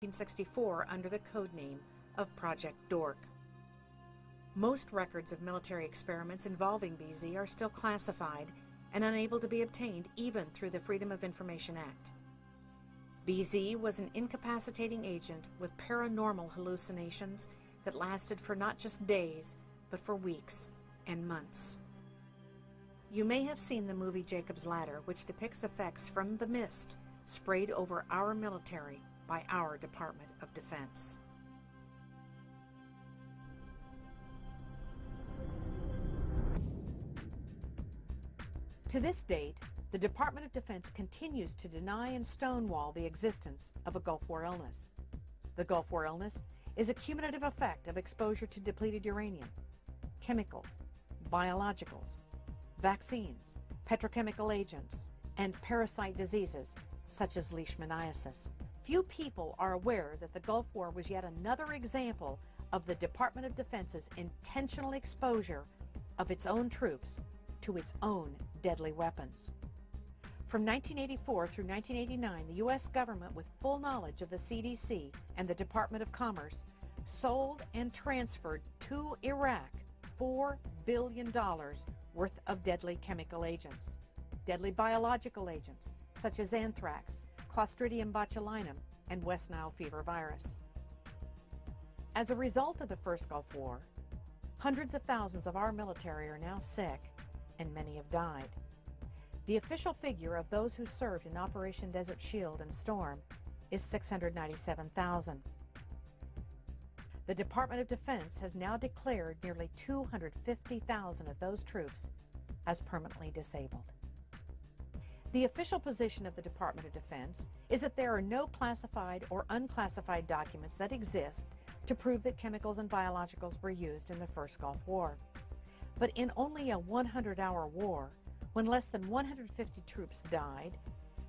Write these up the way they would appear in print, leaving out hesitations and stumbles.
1964 under the code name of Project Dork. Most records of military experiments involving BZ are still classified and unable to be obtained even through the Freedom of Information Act. BZ was an incapacitating agent with paranormal hallucinations that lasted for not just days, but for weeks and months. You may have seen the movie Jacob's Ladder, which depicts effects from the mist sprayed over our military by our Department of Defense. To this date, the Department of Defense continues to deny and stonewall the existence of a Gulf War illness. The Gulf War illness is a cumulative effect of exposure to depleted uranium, chemicals, biologicals, vaccines, petrochemical agents, and parasite diseases such as leishmaniasis. Few people are aware that the Gulf War was yet another example of the Department of Defense's intentional exposure of its own troops to its own deadly weapons. From 1984 through 1989, the U.S. government, with full knowledge of the CDC and the Department of Commerce, sold and transferred to Iraq $4 billion worth of deadly chemical agents, deadly biological agents such as anthrax, Clostridium botulinum, and West Nile fever virus. As a result of the first Gulf War, hundreds of thousands of our military are now sick, and many have died. The official figure of those who served in Operation Desert Shield and Storm is 697,000. The Department of Defense has now declared nearly 250,000 of those troops as permanently disabled. The official position of the Department of Defense is that there are no classified or unclassified documents that exist to prove that chemicals and biologicals were used in the first Gulf War. But in only a 100-hour war, when less than 150 troops died,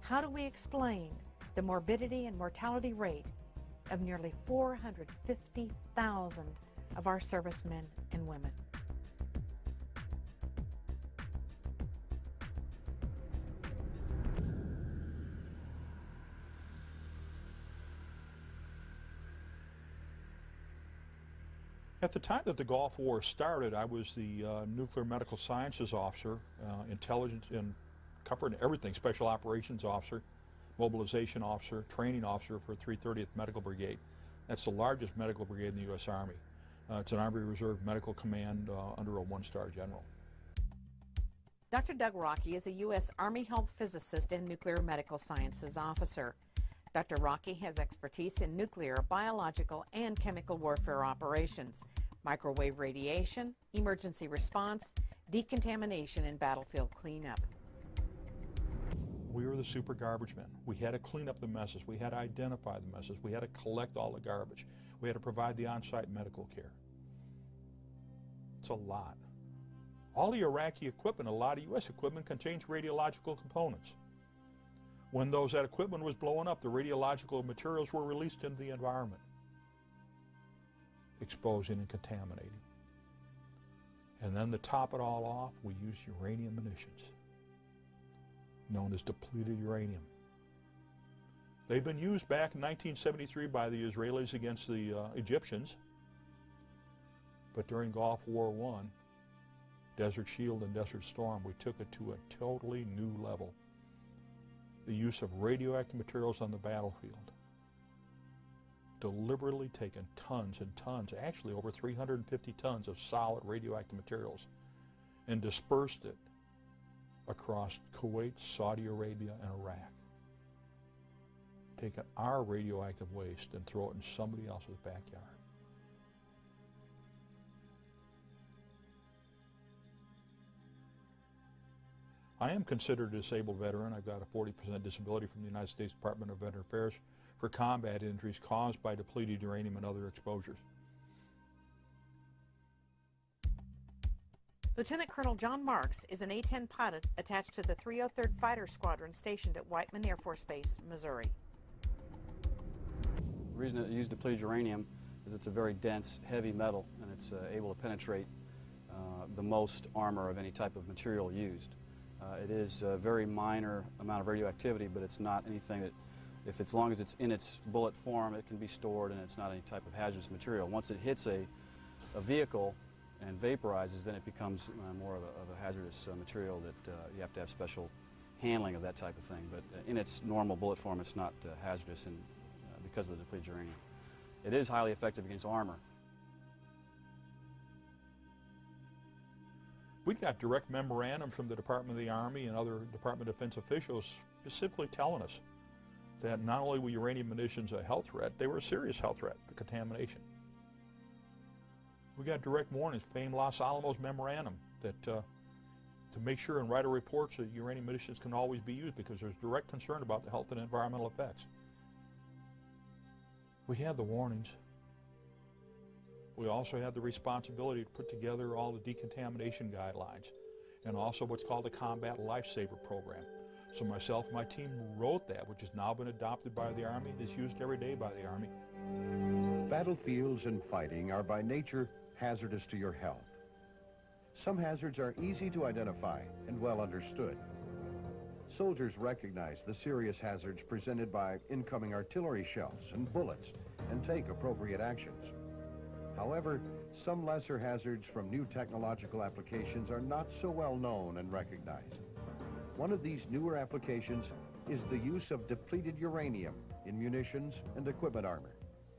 how do we explain the morbidity and mortality rate of nearly 450,000 of our servicemen and women? At the time that the Gulf War started, I was the nuclear medical sciences officer, intelligence and covering everything, special operations officer, mobilization officer, training officer for 330th Medical Brigade. That's the largest medical brigade in the U.S. Army. It's an Army Reserve Medical Command under a one-star general. Dr. Doug Rockey is a U.S. Army health physicist and nuclear medical sciences officer. Dr. Rockey has expertise in nuclear, biological, and chemical warfare operations, microwave radiation, emergency response, decontamination, and battlefield cleanup. We were the super garbage men. We had to clean up the messes. We had to identify the messes. We had to collect all the garbage. We had to provide the on-site medical care. It's a lot. All the Iraqi equipment, a lot of U.S. equipment, contains radiological components. When that equipment was blowing up, the radiological materials were released into the environment, exposing and contaminating. And then to top it all off, we used uranium munitions, known as depleted uranium. They've been used back in 1973 by the Israelis against the Egyptians, but during Gulf War I, Desert Shield and Desert Storm, we took it to a totally new level. The use of radioactive materials on the battlefield. Deliberately taken tons and tons, actually over 350 tons of solid radioactive materials, and dispersed it across Kuwait, Saudi Arabia, and Iraq. Taking our radioactive waste and throw it in somebody else's backyard. I am considered a disabled veteran. I've got a 40% disability from the United States Department of Veteran Affairs for combat injuries caused by depleted uranium and other exposures. Lieutenant Colonel John Marks is an A-10 pilot attached to the 303rd Fighter Squadron stationed at Whiteman Air Force Base, Missouri. The reason it used depleted uranium is it's a very dense, heavy metal, and it's able to penetrate the most armor of any type of material used. It is a very minor amount of radioactivity, but it's not anything that If as long as it's in its bullet form, it can be stored and it's not any type of hazardous material. Once it hits a vehicle and vaporizes, then it becomes more of a hazardous material that you have to have special handling of that type of thing. But in its normal bullet form, it's not hazardous because of the depleted uranium. It is highly effective against armor. We got direct memorandum from the Department of the Army and other Department of Defense officials specifically telling us that not only were uranium munitions a health threat, they were a serious health threat, the contamination. We got direct warnings, famed Los Alamos memorandum, that to make sure and write a report so that uranium munitions can always be used because there's direct concern about the health and environmental effects. We had the warnings. We also had the responsibility to put together all the decontamination guidelines and also what's called the Combat Lifesaver Program. So myself and my team wrote that, which has now been adopted by the Army and is used every day by the Army. Battlefields and fighting are by nature hazardous to your health. Some hazards are easy to identify and well understood. Soldiers recognize the serious hazards presented by incoming artillery shells and bullets and take appropriate actions. However, some lesser hazards from new technological applications are not so well known and recognized. One of these newer applications is the use of depleted uranium in munitions and equipment armor.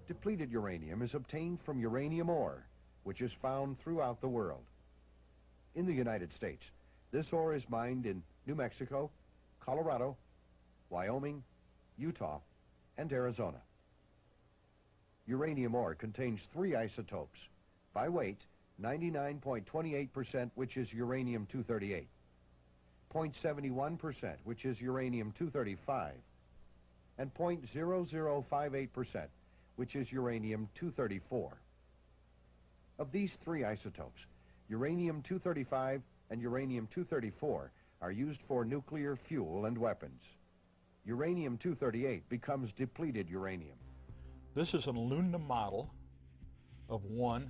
Depleted uranium is obtained from uranium ore, which is found throughout the world. In the United States, this ore is mined in New Mexico, Colorado, Wyoming, Utah, and Arizona. Uranium ore contains 3 isotopes. By weight, 99.28%, which is uranium-238, 0.71%, which is uranium-235, and 0.0058%, which is uranium-234. Of these 3 isotopes, uranium-235 and uranium-234 are used for nuclear fuel and weapons. Uranium-238 becomes depleted uranium. This is an aluminum model of 1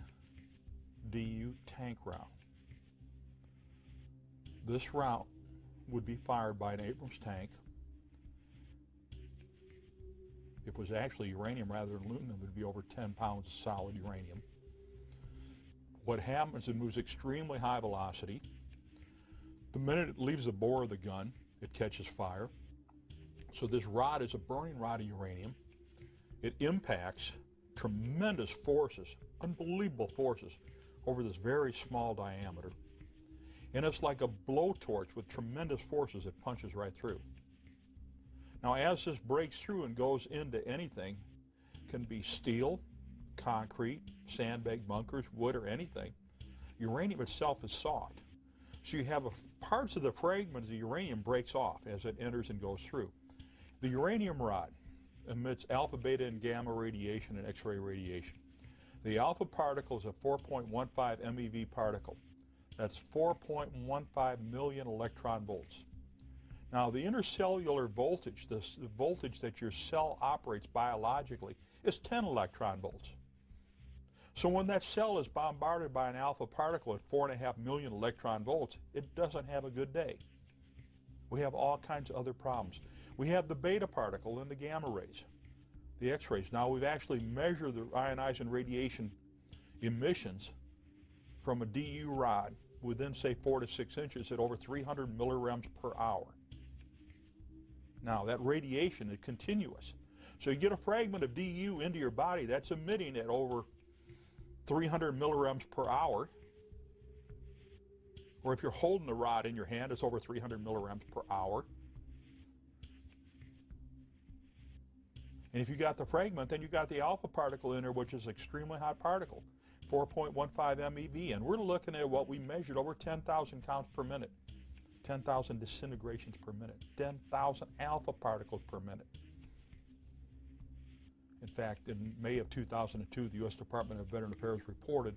DU tank round. This round would be fired by an Abrams tank. If it was actually uranium rather than aluminum, it would be over 10 pounds of solid uranium. What happens, it moves extremely high velocity. The minute it leaves the bore of the gun, it catches fire. So this rod is a burning rod of uranium. It impacts tremendous forces, unbelievable forces, over this very small diameter. And it's like a blowtorch with tremendous forces that punches right through. Now, as this breaks through and goes into anything, it can be steel, concrete, sandbag bunkers, wood, or anything. Uranium itself is soft. So you have parts of the fragments of the uranium breaks off as it enters and goes through. The uranium rod emits alpha, beta, and gamma radiation and X-ray radiation. The alpha particle is a 4.15 MeV particle. That's 4.15 million electron volts. Now, the intercellular voltage, the voltage that your cell operates biologically, is 10 electron volts. So when that cell is bombarded by an alpha particle at 4.5 million electron volts, it doesn't have a good day. We have all kinds of other problems. We have the beta particle and the gamma rays, the X-rays. Now, we've actually measured the ionizing radiation emissions from a DU rod within, say, 4 to 6 inches at over 300 millirems per hour. Now, that radiation is continuous. So you get a fragment of DU into your body that's emitting at over 300 millirems per hour. Or if you're holding the rod in your hand, it's over 300 millirems per hour. And if you got the fragment, then you got the alpha particle in there, which is an extremely hot particle, 4.15 MeV. And we're looking at what we measured over 10,000 counts per minute, 10,000 disintegrations per minute, 10,000 alpha particles per minute. In fact, in May of 2002, the U.S. Department of Veteran Affairs reported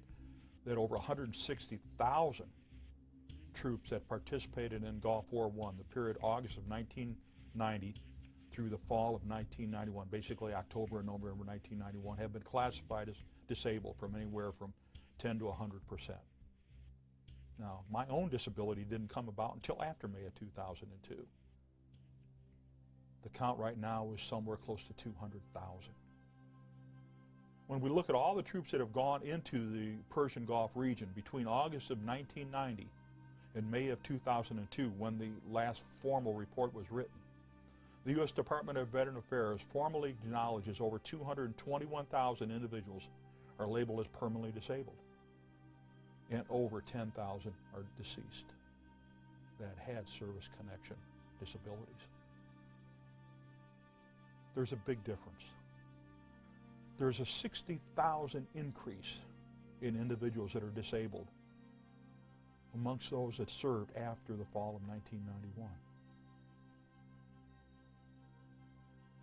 that over 160,000 troops that participated in Gulf War I, the period August of 1990 through the fall of 1991, basically October and November 1991, have been classified as disabled from anywhere from 10 to 100%. Now, my own disability didn't come about until after May of 2002. The count right now is somewhere close to 200,000. When we look at all the troops that have gone into the Persian Gulf region between August of 1990 and May of 2002, when the last formal report was written, the U.S. Department of Veteran Affairs formally acknowledges over 221,000 individuals are labeled as permanently disabled, and over 10,000 are deceased that had service connection disabilities. There's a big difference. There's a 60,000 increase in individuals that are disabled amongst those that served after the fall of 1991.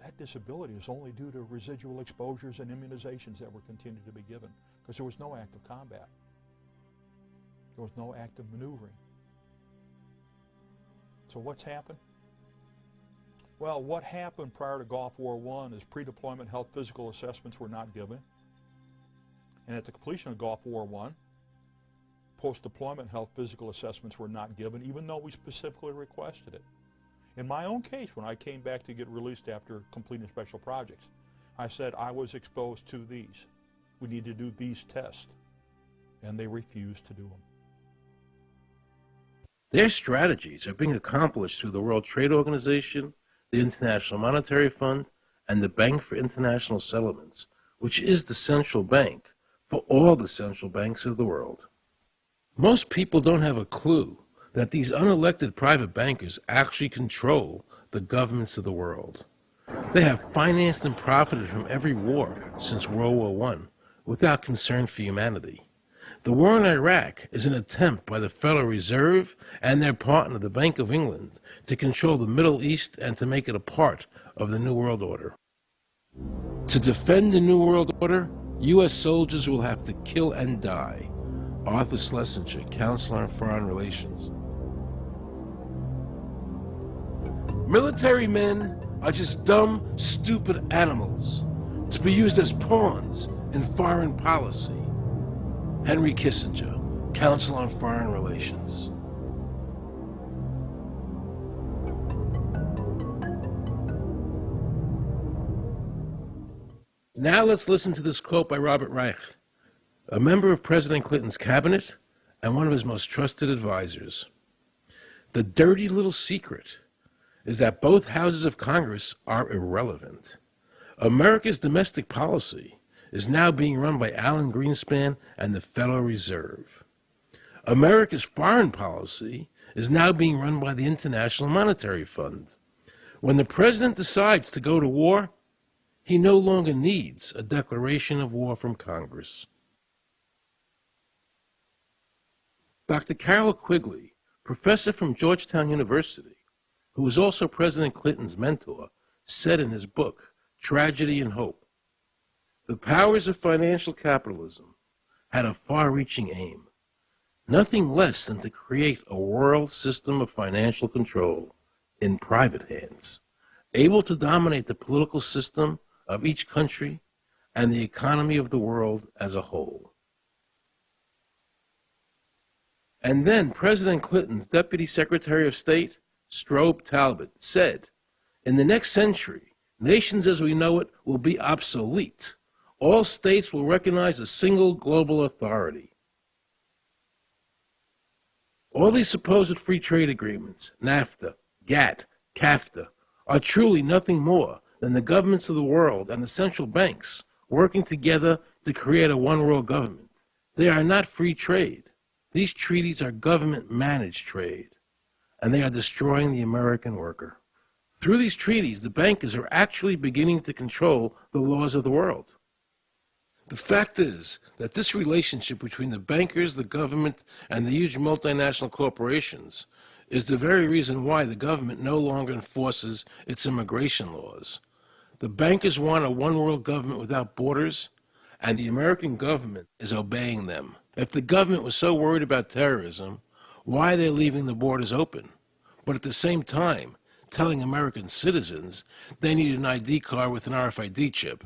That disability is only due to residual exposures and immunizations that were continued to be given, because there was no active combat. There was no active maneuvering. So what's happened? Well, what happened prior to Gulf War I is pre-deployment health physical assessments were not given. And at the completion of Gulf War I, post-deployment health physical assessments were not given, even though we specifically requested it. In my own case, when I came back to get released after completing special projects, I said I was exposed to these. We need to do these tests. And they refused to do them. Their strategies are being accomplished through the World Trade Organization, the International Monetary Fund, and the Bank for International Settlements, which is the central bank for all the central banks of the world. Most people don't have a clue that these unelected private bankers actually control the governments of the world. They have financed and profited from every war since World War I without concern for humanity. The war in Iraq is an attempt by the Federal Reserve and their partner, the Bank of England, to control the Middle East and to make it a part of the New World Order. To defend the New World Order, U.S. soldiers will have to kill and die. Arthur Schlesinger, Counselor on Foreign Relations. Military men are just dumb, stupid animals to be used as pawns in foreign policy. Henry Kissinger, Counselor on Foreign Relations. Now let's listen to this quote by Robert Reich, a member of President Clinton's cabinet and one of his most trusted advisors. The dirty little secret is that both houses of Congress are irrelevant. America's domestic policy is now being run by Alan Greenspan and the Federal Reserve. America's foreign policy is now being run by the International Monetary Fund. When the president decides to go to war, he no longer needs a declaration of war from Congress. Dr. Carol Quigley, professor from Georgetown University, who was also President Clinton's mentor, said in his book, Tragedy and Hope, the powers of financial capitalism had a far-reaching aim, nothing less than to create a world system of financial control in private hands, able to dominate the political system of each country and the economy of the world as a whole. And then President Clinton's Deputy Secretary of State, Strobe Talbot, said, in the next century, nations as we know it will be obsolete. All states will recognize a single global authority. All these supposed free trade agreements, NAFTA, GATT, CAFTA, are truly nothing more than the governments of the world and the central banks working together to create a one-world government. They are not free trade. These treaties are government-managed trade, and they are destroying the American worker. Through these treaties, the bankers are actually beginning to control the laws of the world. The fact is that this relationship between the bankers, the government, and the huge multinational corporations is the very reason why the government no longer enforces its immigration laws. The bankers want a one-world government without borders, and the American government is obeying them. If the government was so worried about terrorism, why are they leaving the borders open? But at the same time, telling American citizens they need an ID card with an RFID chip.